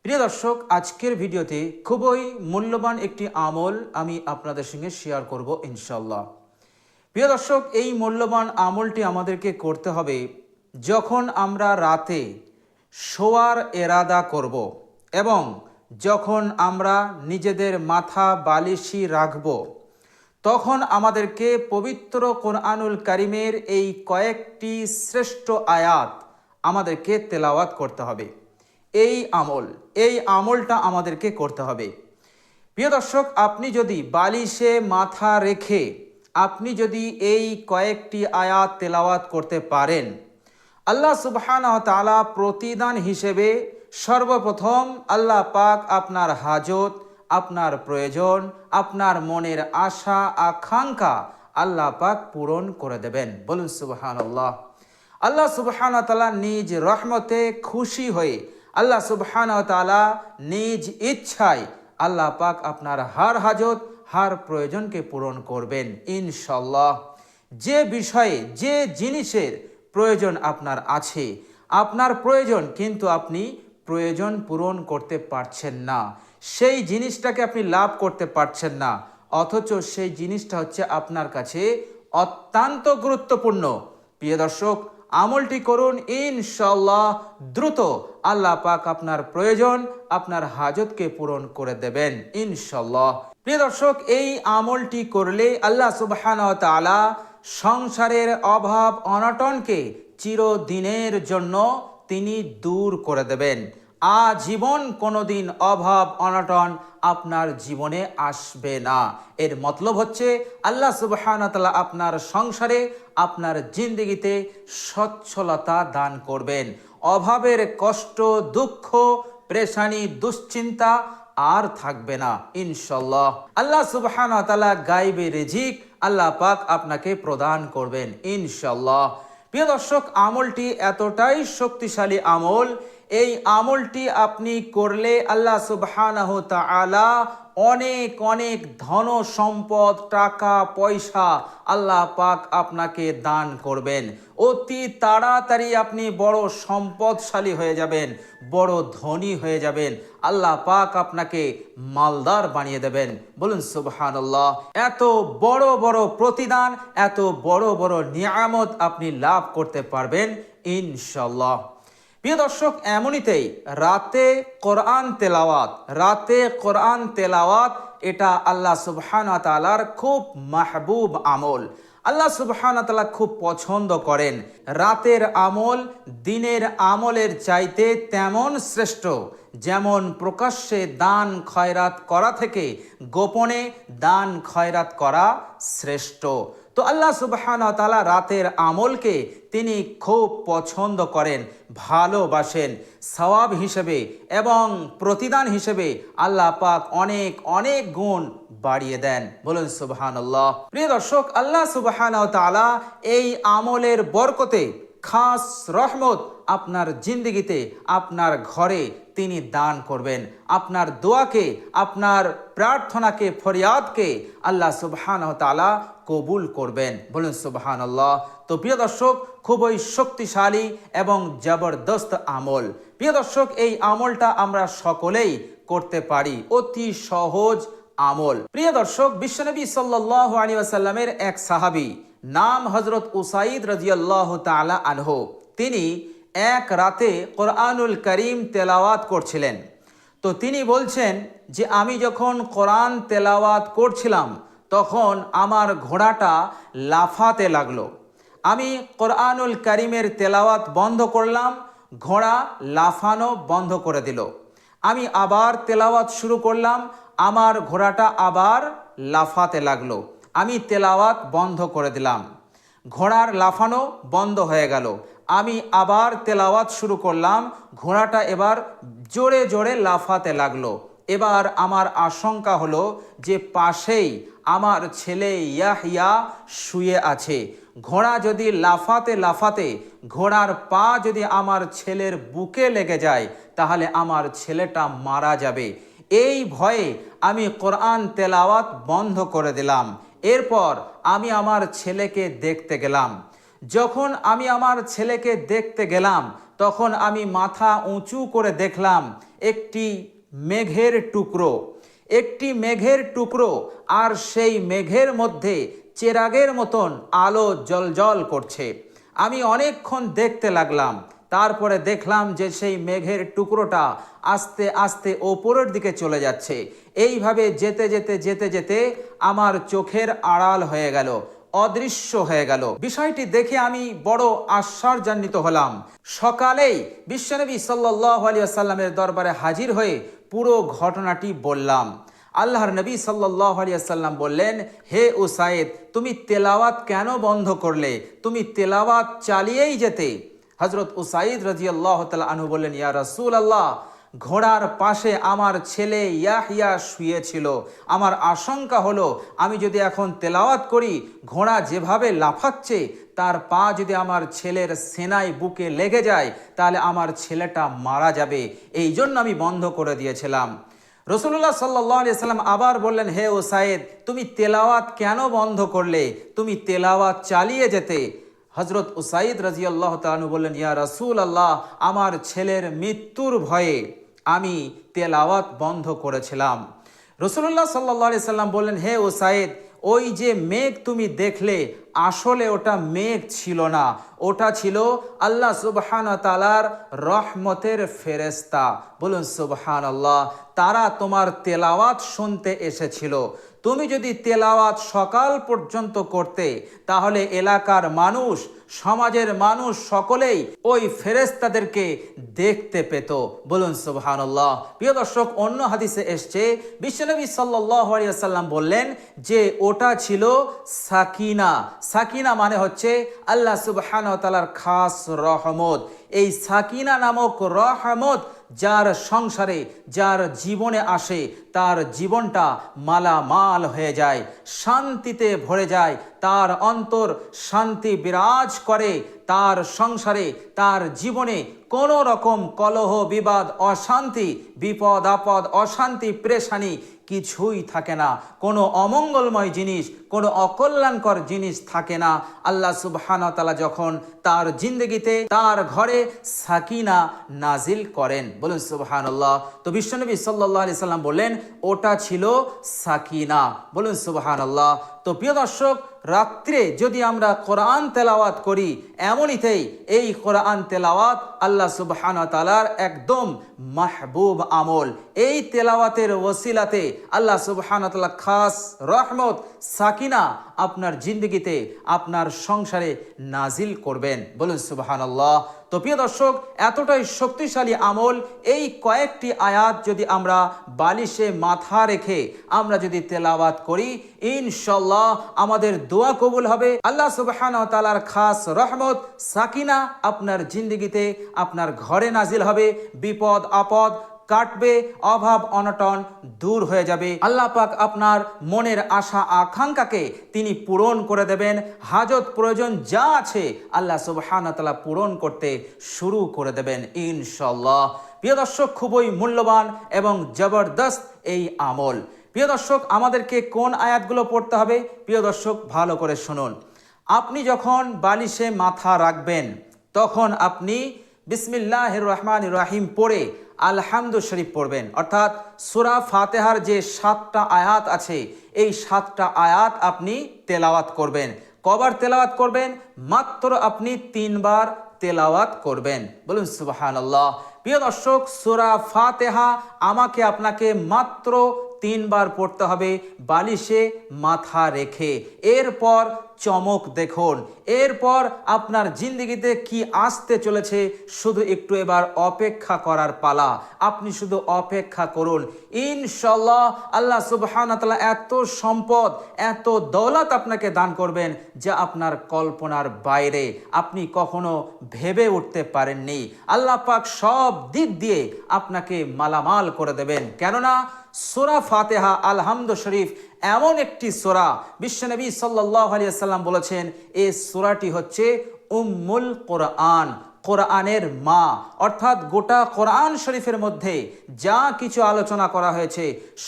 প্রিয় দর্শক, আজকের ভিডিওতে খুবই মূল্যবান একটি আমল আমি আপনাদের সঙ্গে শেয়ার করব ইনশাল্লাহ। প্রিয় দর্শক, এই মূল্যবান আমলটি আমাদেরকে করতে হবে যখন আমরা রাতে শোয়ার এরাদা করব এবং যখন আমরা নিজেদের মাথা বালিশি রাখব, তখন আমাদেরকে পবিত্র কোরআনুল কারিমের এই কয়েকটি শ্রেষ্ঠ আয়াত আমাদেরকে তেলাওয়াত করতে হবে। এই আমলটা আমাদেরকে করতে হবে। প্রিয় দর্শক, আপনি যদি বালিশে মাথা রেখে আপনি যদি এই কয়েকটি আয়াত তেলাওয়াত করতে পারেন, আল্লাহ সুবহানাহু ওয়া তাআলা প্রতিদান হিসেবে সর্বপ্রথম আল্লাহ পাক আপনার হাজত, আপনার প্রয়োজন, আপনার মনের আশা আকাঙ্ক্ষা আল্লাহ পাক পূরণ করে দেবেন। বলুন সুবহানাল্লাহ। আল্লাহ সুবহানাহু ওয়া তাআলা নিজ রহমতে খুশি হয়ে, আল্লাহ সুবহানাহু ওয়া তাআলা নিজ ইচ্ছায় আল্লাহ পাক আপনার হার হাজত, হার প্রয়োজনকে পূরণ করবেন ইনশাল্লাহ। যে বিষয়ে, যে জিনিসের প্রয়োজন আপনার আছে, আপনার প্রয়োজন কিন্তু আপনি প্রয়োজন পূরণ করতে পারছেন না, সেই জিনিসটাকে আপনি লাভ করতে পারছেন না, অথচ সেই জিনিসটা হচ্ছে আপনার কাছে অত্যন্ত গুরুত্বপূর্ণ। প্রিয় দর্শক, আমলটি করুন ইনশাল্লাহ, দ্রুত আল্লাহ পাক আপনার প্রয়োজন, আপনার হাজতকে পূরণ করে দেবেন ইনশাল্লাহ। প্রিয় দর্শক, এই আমলটি করলে আল্লাহ সুবহানাহু ওয়া তাআলা সংসারের অভাব অনটনকে চিরদিনের জন্য তিনি দূর করে দেবেন। আজীবন কোনোদিন অভাব অনটন আপনার জীবনে আসবে না। এর মতলব হচ্ছে আল্লাহ সুবহানাহু ওয়া তাআলা আপনার সংসারে, আপনার জিন্দেগিতে সচ্ছলতা দান করবেন। অভাবের কষ্ট, দুঃখ, পেরেশানি, দুশ্চিন্তা আর থাকবে না ইনশাল্লাহ। আল্লাহ সুবহানাহু ওয়া তাআলা গায়বে রিজিক আল্লাহ পাক আপনাকে প্রদান করবেন ইনশাল্লাহ। প্রিয় দর্শক, আমলটি এতটাই শক্তিশালী আমল, এই আমলটি আপনি করলে আল্লাহ সুবহানাহু ওয়া তাআলা অনেক অনেক ধন সম্পদ, টাকা পয়সা আল্লাহ পাক আপনাকে দান করবেন। অতি তাড়াতাড়ি আপনি বড় সম্পদশালী হয়ে যাবেন, বড় ধনী হয়ে যাবেন। আল্লাহ পাক আপনাকে মালদার বানিয়ে দেবেন। বলুন সুবহানাল্লাহ। এত বড় বড় প্রতিদান, এত বড় বড় নিয়ামত আপনি লাভ করতে পারবেন ইনশাল্লাহ। প্রিয় দর্শক, এমনিতেই রাতে কোরআন তেলাওয়াত এটা আল্লাহ সুবহানাহু ওয়া তাআলার খুব মাহবুব আমল। আল্লাহ সুবহানাহু ওয়া তাআলা খুব পছন্দ করেন। রাতের আমল দিনের আমলের চাইতে তেমন শ্রেষ্ঠ, যেমন প্রকাশ্যে দান খয়রাত করা থেকে গোপনে দান খয়রাত করা শ্রেষ্ঠ। তো আল্লাহ সুবহানাহু ওয়া তাআলা রাতের আমলকে তিনি খুব পছন্দ করেন, ভালোবাসেন। সওয়াব হিসেবে এবং প্রতিদান হিসেবে আল্লাহ পাক অনেক অনেক গুণ বাড়িয়ে দেন। বলুন সুবহানাল্লাহ। প্রিয় দর্শক, আল্লাহ সুবহানাহু ওয়া তাআলা এই আমলের বরকতে খাস রহমত আপনার জিন্দেগিতে, আপনার ঘরে তিনি দান করবেন। আপনার দোয়াকে, আপনার প্রার্থনাকে, ফরিয়াদকে আল্লাহ সুবহানাহু ওয়া তাআলা কবুল করবেন। বলুন সুবহানাল্লাহ। তো প্রিয় দর্শক, খুবই শক্তিশালী এবং জবরদস্ত আমল। প্রিয় দর্শক, এই আমলটা আমরা সকলেই করতে পারি, অতি সহজ আমল। প্রিয় দর্শক, বিশ্বনবী সাল্লাল্লাহু আলাইহি ওয়াসাল্লামের এক সাহাবী নাম হযরত উসাইদ রাদিয়াল্লাহু তাআলা আনহু, তিনি এক রাতে কোরআনুল কারীম তেলাওয়াত করছিলেন। তো তিনি বলছেন যে আমি যখন কোরআন তেলাওয়াত করছিলাম তখন আমার ঘোড়াটা লাফাতে লাগলো। আমি কোরআনুল কারীমের তেলাওয়াত বন্ধ করলাম, ঘোড়া লাফানো বন্ধ করে দিল। আমি আবার তেলাওয়াত শুরু করলাম, আমার ঘোড়াটা আবার লাফাতে লাগলো। আমি তেলাওয়াত বন্ধ করে দিলাম, ঘোড়ার লাফানো বন্ধ হয়ে গেল। আমি আবার তেলাওয়াত শুরু করলাম, ঘোড়াটা এবার জোরে জোরে লাফাতে লাগলো। এবার আমার আশঙ্কা হলো যে পাশেই আমার ছেলে ইয়াহইয়া শুয়ে আছে। ঘোড়া যদি লাফাতে লাফাতে ঘোড়ার পা যদি আমার ছেলের বুকে লেগে যায় তাহলে আমার ছেলেটা মারা যাবে। এই ভয়ে আমি কোরআন তেলাওয়াত বন্ধ করে দিলাম। এরপর আমি আমার ছেলেকে দেখতে গেলাম। যখন আমি আমার ছেলেকে দেখতে গেলাম তখন আমি মাথা উঁচু করে দেখলাম একটি মেঘের টুকরো, একটি মেঘের টুকরো, আর সেই মেঘের মধ্যে চেরাগের মতন আলো জ্বলজ্বল করছে। আমি অনেকক্ষণ দেখতে লাগলাম, তারপরে দেখলাম যে সেই মেঘের টুকরোটা আস্তে আস্তে ওপরের দিকে চলে যাচ্ছে। এইভাবে যেতে যেতে যেতে যেতে আমার চোখের আড়াল হয়ে গেল, অদৃশ্য হয়ে গেল। বিষয়টি দেখে আমি বড় আশ্চর্যান্বিত হলাম। সকালেই বিশ্বনবী সাল্লাল্লাহু আলাইহি ওয়াসাল্লামের দরবারে হাজির হয়ে পুরো ঘটনাটি বললাম। আল্লাহর নবী সাল্লাল্লাহু আলাইহি ওয়াসাল্লাম বললেন, হে উসাইদ, তুমি তেলাওয়াত কেন বন্ধ করলে? তুমি তেলাওয়াত চালিয়েই যেতে। হযরত উসাইদ রাদিয়াল্লাহু তাআলা আনহু বললেন, ইয়া রাসূলুল্লাহ, ঘোড়ার পাশে আমার ছেলে ইয়াহইয়া শুয়েছিল। আমার আশঙ্কা হলো আমি যদি এখন তেলাওয়াত করি, ঘোড়া যেভাবে লাফাচ্ছে, তার পা যদি আমার ছেলের সেনায় বুকে লেগে যায়, তাহলে আমার ছেলেটা মারা যাবে। এই জন্য আমি বন্ধ করে দিয়েছিলাম। রাসূলুল্লাহ সাল্লাল্লাহু আলাইহি সাল্লাম আবার বললেন, হে উসাইদ, তুমি তেলাওয়াত কেন বন্ধ করলে? তুমি তেলাওয়াত চালিয়ে যেতে। হযরত উসাইদ রাদিয়াল্লাহু তাআলা আনহু বললেন, ইয়া রাসূলুল্লাহ, আমার ছেলের মৃত্যুর ভয়ে আমি তেলাওয়াত বন্ধ করেছিলাম। রাসূলুল্লাহ সাল্লাল্লাহু আলাইহি সাল্লাম বললেন, হে উসাইদ, ওই যে মেঘ তুমি দেখলে, আসলে ওটা মেঘ ছিল না, ওটা ছিল আল্লাহ সুবহানাহু ওয়া তাআলার রহমতের ফেরেশতা। বলুন সুবহানাল্লাহ। তারা তোমার তেলাওয়াত শুনতে এসেছিল। তুমি যদি তেলাওয়াত সকাল পর্যন্ত করতে, তাহলে এলাকার মানুষ, সমাজের মানুষ সকলেই ওই ফেরেশতাদেরকে দেখতে পেত। বলুন সুবহানাল্লাহ। প্রিয় দর্শক, অন্য হাদিসে এসছে বিশ্বনবী সাল্লাল্লাহু আলাইহি ওয়াসাল্লাম বললেন যে ওটা ছিল সাকিনা। সাকিনা মানে হচ্ছে আল্লাহ সুবহানাহু ওয়া তাআলার খাস রহমত। এই সাকিনা নামক রহমত যার সংসারে, যার জীবনে আসে, তার জীবনটা মালামাল হয়ে যায়, শান্তিতে ভরে যায়, তার অন্তর শান্তি বিরাজ করে, তার সংসারে, তার জীবনে কোনো রকম কলহ, বিবাদ, অশান্তি, বিপদ আপদ, অশান্তি, পেরেশানি কিছুই থাকে না। কোনো অমঙ্গলময় জিনিস, কোনো অকল্যাণকর জিনিস থাকে না। আল্লাহ সুবহানাহু ওয়া তাআলা যখন তার জিন্দগিতে, তার ঘরে সাকিনা নাজিল করেন। বলুন সুবহানাল্লাহ। তো বিশ্বনবী সাল্লাল্লাহু আলাইহি সাল্লাম বললেন ওটা ছিল সাকিনা। বলুন সুবহানাল্লাহ। তো প্রিয় দর্শক, রাত্রে যদি আমরা কোরআন তেলাওয়াত করি, এমনিতেই এই কোরআন তেলাওয়াত আল্লাহ সুবহানাহু ওয়া তাআলার একদম মাহবুব আমল। এই তেলাওয়াতের ওসিলাতে আল্লাহ সুবহানাহু ওয়া তাআলা খাস রহমত, সাকিনা আপনার জিন্দগিতে, আপনার সংসারে নাজিল করবেন। বলুন সুবহানাল্লাহ। তো প্রিয় দর্শক, এতটাই শক্তিশালী আমল। এই কয়েকটি আয়াত যদি আমরা বালিশে মাথা রেখে আমরা যদি তেলাওয়াত করি, ইনশাআল্লাহ আমাদের দোয়া কবুল হবে। আল্লাহ সুবহানাহু ওয়া তাআলার খাস রহমত, সাকিনা আপনার জিন্দগিতে, আপনার ঘরে নাজিল হবে। বিপদ আপদ কাটবে, অভাব অনটন দূর হয়ে যাবে। আল্লাহ পাক আপনার মনের আশা আকাঙ্ক্ষাকে তিনি পূরণ করে দেবেন। হাজত প্রয়োজন যা আছে আল্লাহ সুবহানাহু ওয়া তাআলা পূরণ করতে শুরু করে দেবেন ইনশাআল্লাহ। প্রিয় দর্শক, খুবই মূল্যবান এবং জবরদস্ত এই আমল। প্রিয় দর্শক, আমাদেরকে কোন আয়াতগুলো পড়তে হবে? প্রিয় দর্শক, ভালো করে শুনুন। আপনি যখন বালিশে মাথা রাখবেন, তখন আপনি বিসমিল্লাহির রহমানির রহিম পড়ে আলহামদু শরীফ পড়বেন। অর্থাৎ সূরা ফাতিহার যে 7টা আয়াত আছে, এই 7টা আয়াত আপনি তেলাওয়াত করবেন। কবার তেলাওয়াত করবেন? মাত্র আপনি 3 বার তেলাওয়াত করবেন। বলুন সুবহানাল্লাহ। প্রিয় দর্শক, সূরা ফাতিহা আমাকে আপনাকে মাত্র 3 বার পড়তে হবে বালিশে মাথা রেখে। এরপর চমক দেখুন, এরপর আপনার জিন্দগিতে কি আসতে চলেছে শুধু একটু এবার অপেক্ষা করার পালা। আপনি শুধু অপেক্ষা করুন, ইনশাআল্লাহ আল্লাহ সুবহানাহু ওয়া তাআলা এত সম্পদ, এত দৌলত আপনাকে দান করবেন যা আপনার কল্পনার বাইরে, আপনি কখনো ভেবে উঠতে পারেননি। আল্লাহ পাক সব দিক দিয়ে আপনাকে মালামাল করে দেবেন। কেননা সূরা ফাতিহা আলহামদু শরীফ এমন একটি সূরা, বিশ্বনবী সাল্লাল্লাহু আলাইহি ওয়াসাল্লাম বলেছেন এই সূরাটি হচ্ছে উম্মুল কোরআন, কোরআনের মা, অর্থাৎ গোটা কোরআন শরীফের মধ্যে যা কিছু আলোচনা করা হয়েছে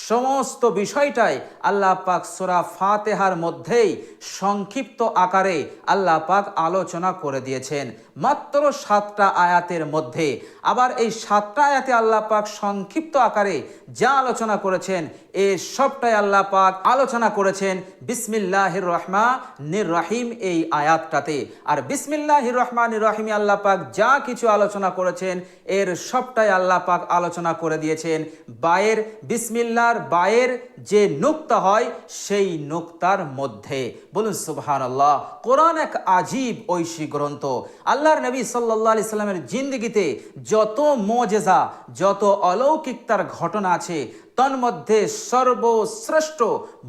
সমস্ত বিষয়টাই আল্লাহ পাক সূরা ফাতিহার মধ্যেই সংক্ষিপ্ত আকারে আল্লাহ পাক আলোচনা করে দিয়েছেন মাত্র 7টা আয়াতের মধ্যে। আবার এই 7টা আয়াতে আল্লাহ পাক সংক্ষিপ্ত আকারে যা আলোচনা করেছেন এই সবটাই আল্লাহ পাক আলোচনা করেছেন বিসমিল্লাহির রহমানির রহিম এই আয়াতটাতে। আর বিসমিল্লাহির রহমানির রহিমে আল্লাহ পাক যা কিছু আলোচনা করেছেন এর সবটাই আল্লাহ পাক আলোচনা করে দিয়েছেন বায়ের, বিসমিল্লাহর বায়ের যে নুক্তা হয় সেই নুক্তার মধ্যে। বলুন সুবহানাল্লাহ। কোরআন এক আজীব ঐশী গ্রন্থ। আল্লাহর নবী সাল্লাল্লাহু আলাইহি সাল্লামের জিন্দেগিতে যত মুজিজা, যত অলৌকিকতার ঘটনা আছে তন্মধ্যে সর্বশ্রেষ্ঠ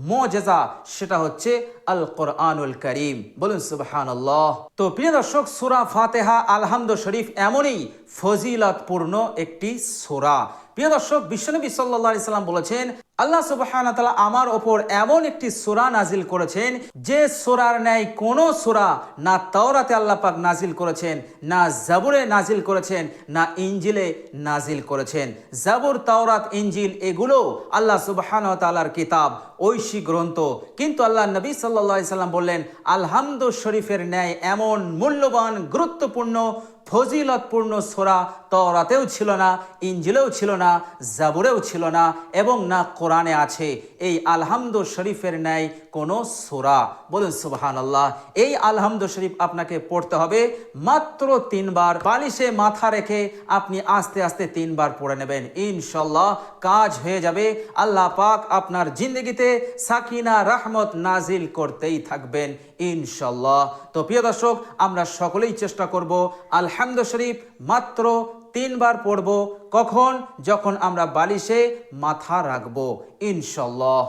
মুজিজা সেটা হচ্ছে আল কোরআনুল কারীম। বলুন সুবহানাল্লাহ। তো প্রিয় দর্শক, সূরা ফাতিহা আলহামদু শরীফ এমনই ফজিলতপূর্ণ একটি সূরা। প্রিয় দর্শক, বিশ্বনবী সাল্লাল্লাহু আলাইহি সাল্লাম বলেছেন আল্লাহ সুবহানাহু ওয়া তাআলা আমার ওপর এমন একটি সূরা নাজিল করেছেন যে সূরার ন্যায় কোনো সূরা না তাওরাতে আল্লাহ পাক নাজিল করেছেন, না জাবুরে নাজিল করেছেন, না ইনজিলে নাজিল করেছেন। জাবুর, তাওরাত, ইনজিল এগুলো আল্লাহ সুবহানাহু ওয়া তাআলার কিতাব, ঐশী গ্রন্থ। কিন্তু আল্লাহ নবী সাল্লাল্লাহু আলাইহি সাল্লাম বললেন আলহামদু শরীফের ন্যায় এমন মূল্যবান, গুরুত্বপূর্ণ, ফজিলতপূর্ণ সূরা তাওরাতেও ছিল না, ইনজিলেও ছিল না, জাবুরেও ছিল না এবং না কোরআনে আছে এই আলহামদু শরীফের ন্যায় কোনো সূরা। বলুন সুবহানাল্লাহ। এই আলহামদু শরীফ আপনাকে পড়তে হবে মাত্র 3 বার। বালিশে মাথা রেখে আপনি আস্তে আস্তে 3 বার পড়ে নেবেন, ইনশাআল্লাহ কাজ হয়ে যাবে। আল্লাহ পাক আপনার জিন্দগিতে সাকিনা, রহমত নাজিল করতেই থাকবেন ইনশাআল্লাহ। তো প্রিয় দর্শক, আমরা সকলেই চেষ্টা করব আলহামদু শরীফ মাত্র 3 বার পড়ব। কখন? যখন আমরা বালিশে মাথা রাখবো ইনশাআল্লাহ।